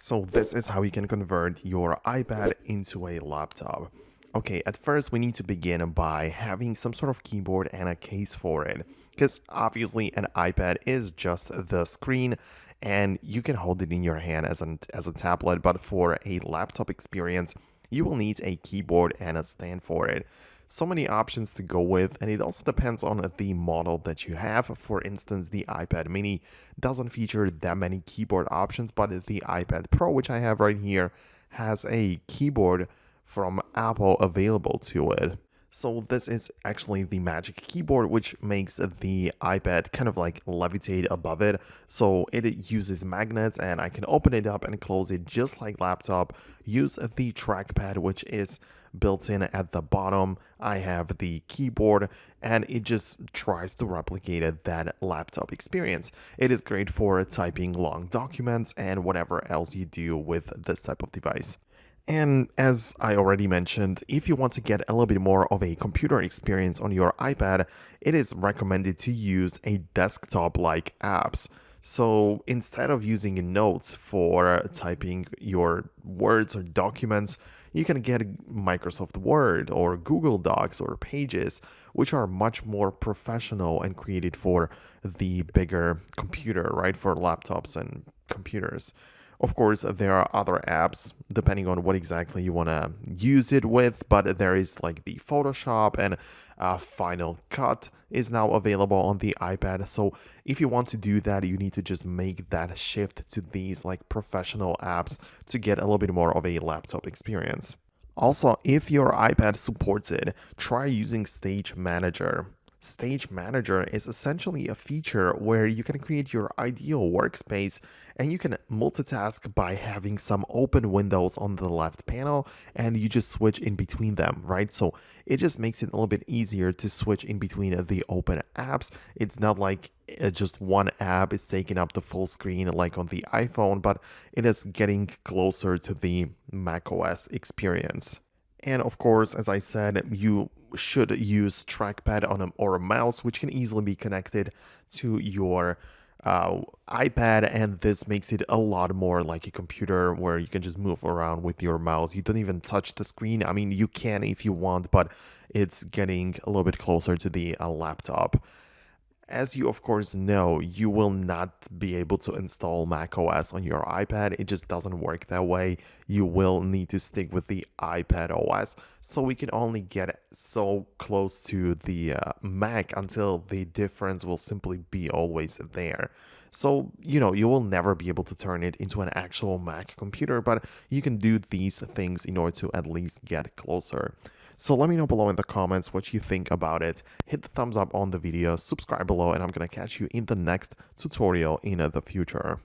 So this is how you can convert your iPad into a laptop. Okay, at first we need to begin by having some sort of keyboard and a case for it, because obviously an iPad is just the screen and you can hold it in your hand as a tablet, but for a laptop experience, you will need a keyboard and a stand for it. So many options to go with, and it also depends on the model that you have. For instance, the iPad mini doesn't feature that many keyboard options, but the iPad Pro, which I have right here, has a keyboard from Apple available to it. So this is actually the Magic Keyboard, which makes the iPad kind of like levitate above it. So it uses magnets, and I can open it up and close it just like laptop. Use the trackpad, which is built in at the bottom. I have the keyboard, and it just tries to replicate that laptop experience. It is great for typing long documents and whatever else you do with this type of device. And as I already mentioned, if you want to get a little bit more of a computer experience on your iPad, it is recommended to use a desktop-like apps. So instead of using notes for typing your words or documents, you can get Microsoft Word or Google Docs or Pages, which are much more professional and created for the bigger computer, right? For laptops and computers. Of course, there are other apps depending on what exactly you want to use it with, but there is like the Photoshop and Final Cut is now available on the iPad. So if you want to do that, you need to just make that shift to these like professional apps to get a little bit more of a laptop experience. Also, if your iPad supports it, try using Stage Manager. Stage Manager is essentially a feature where you can create your ideal workspace, and you can multitask by having some open windows on the left panel, and you just switch in between them, right? So it just makes it a little bit easier to switch in between the open apps. It's not like just one app is taking up the full screen like on the iPhone, but it is getting closer to the macOS experience. And of course, as I said, you should use trackpad or a mouse, which can easily be connected to your iPad, and this makes it a lot more like a computer where you can just move around with your mouse. You don't even touch the screen. I mean, you can if you want, but it's getting a little bit closer to the laptop. As you of course know, you will not be able to install macOS on your iPad. It just doesn't work that way. You will need to stick with the iPad OS. So we can only get so close to the Mac until the difference will simply be always there. So, you will never be able to turn it into an actual Mac computer, but you can do these things in order to at least get closer. So let me know below in the comments what you think about it. Hit the thumbs up on the video, subscribe below, and I'm gonna catch you in the next tutorial in the future.